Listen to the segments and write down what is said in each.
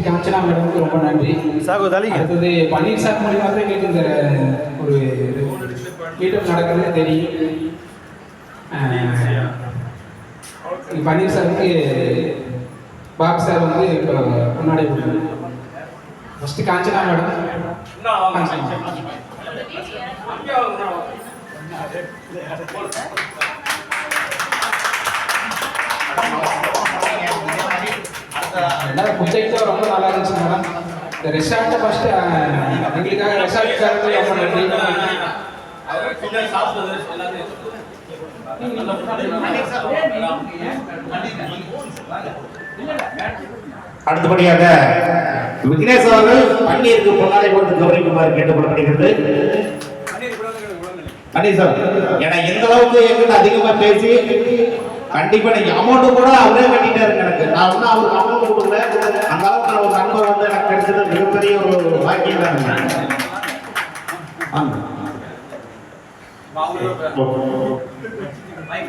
காஞ்சனா மேடமுக்கு ரொம்ப நன்றி. அடுத்தது பன்னீர் சார் மூலியமாக தான் எங்களுக்கு இந்த ஒரு மீட்டப் நடக்கிறது தெரியும். பன்னீர் சாருக்கு பாபு சார் வந்து இப்போ முன்னாடி ஃபஸ்ட்டு காஞ்சனா மேடம். புத்தகத்தை ரொம்ப நல்லா இருந்துச்சு மேடம். இந்த ரெஸ்டாரண்ட்டை ஃபஸ்ட்டு எங்களுக்காக ரெஸ்டாரண்ட்டுக்காரங்க ரொம்ப நன்றி. அடுத்தபடியாக விக்னேஷ் அவர்கள் பன்னீருக்கு பொன்னாடை கொடுத்து கௌரவிக்குமாறு கேட்டுக்கொள்ளப்படுகிறது. பன்னீர் சார் ஏன்னா இந்த அளவுக்கு எங்கிட்ட அதிகமா பேசி கண்டிப்பா நீங்க அமௌண்ட் கூட அவரே கட்டிட்டாருங்க. எனக்கு நான் ஒன்னும் அவருக்கு அமௌண்ட் கொடுக்கல. அந்த அளவுக்கு ஒரு நண்பர் வந்து எனக்கு கிடைச்சது மிகப்பெரிய ஒரு பாக்கியம் தான்.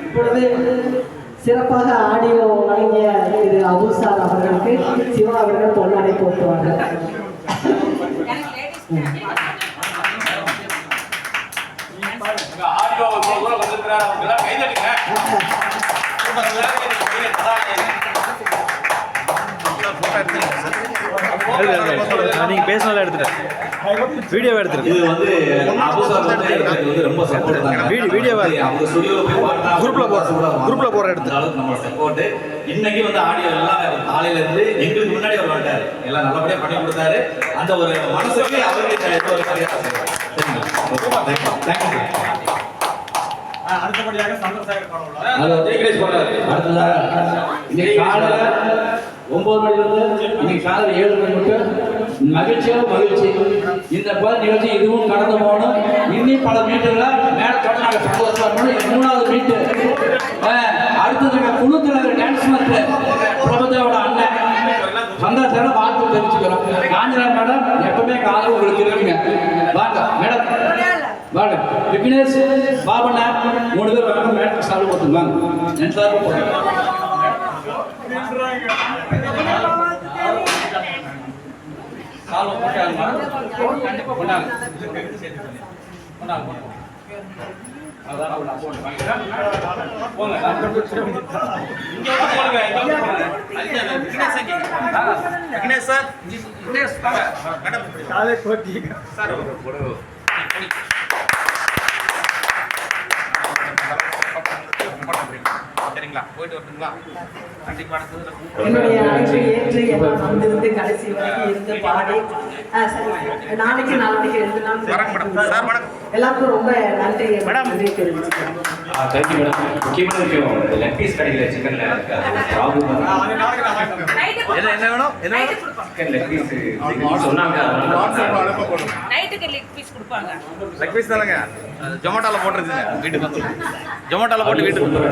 இப்பொழுது சிறப்பாக ஆடியோ வழங்கிய திரு அபுல் சார் அவர்களுக்கு சிவா அவர்கள் பொன்னாடை போட்டுவாங்க. நீங்க பேசினால எடுத்துட்டேன், வீடியோவை எடுத்துட்டு. இது வந்து ரொம்ப சப்போர்ட் தான். வீடியோவை அவங்க ஸ்டுடியோல போய் பார்த்தா குரூப்ல போற எடுத்து அளவுக்கு நம்ம சப்போர்ட். இன்னைக்கு வந்து ஆடியோ எல்லாம் காலையில இருந்து எங்களுக்கு முன்னாடி அவர் வந்துட்டாரு, எல்லாம் நல்லபடியா பண்ணி கொடுத்தாரு. அந்த ஒரு மனசுக்கு அவருக்கு அடுத்தபடியாக சந்திரசேகர் பரவாயில்ல. அடுத்ததாக இன்னைக்கு காலையில் 9 மணிலிருந்து இன்னைக்கு காலையில் 7 மணி மட்டும் மகிழ்ச்சி. இந்த மாதிரி நிகழ்ச்சி இதுவும் கடந்து போகணும். இன்னும் பல மீட்டர்களை மேடத்தோட நாங்கள் சந்தோஷமா இருக்கணும். 3வது மீட்டு அடுத்தது குழு தலைவர் டான்ஸ் மாஸ்டர் பிரபுதேவோட அண்ணன் சந்தோஷம் வாழ்த்து தெரிவிச்சுக்கிறோம். காஞ்சனா மேடம் எப்பவுமே காலம் உங்களுக்கு இருக்குங்க. வாங்க மேடம், வாங்க. விக்னேஷ் பாபண்ணா 3 பேர் வாங்க. மேடம் சாப்பிட்டு போட்டுருவாங்க. என் சார்பு போட்டுருவாங்க. கண்டிப்பா பண்ணாங்க. என்னுடைய அழைப்பை ஏற்று எல்லாம் வந்திருந்து கடைசி வரைக்கும் இருந்து பாடி நாளைக்கு 2 நாள் எல்லாருக்கும் ரொம்ப நன்றி தெரிவிச்சுக்கிறேன். முக்கியமான விஷயம் லெக் பீஸ் கிடைக்கல சிக்கன்ல. என்ன வேணும்? சிக்கன் லெக் பீஸ் சொன்னாங்க. நைட்டுக்கு லெக் பீஸ் கொடுப்பாங்க. லெக் பீஸ் தானங்க. ஜொமேட்டோல போட்டுருச்சுங்க. வீட்டுக்கு வந்து ஜொமேட்டோல போட்டு வீட்டுக்கு வந்துரும்.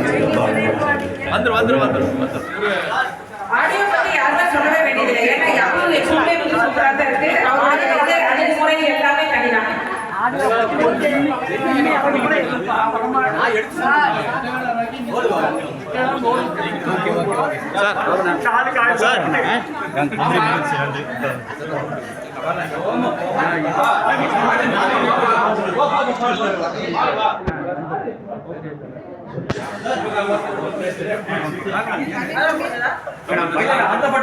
ஆடியோ பத்தி யாருமே சொல்லவே வேண்டியதில்லை. ஏன்னா யாரும் எப்பவுமே வந்து சூப்பரா தான் இருக்கு. அவங்களுக்கு வந்து அணுகுமுறை எல்லாமே தனிதான். சார்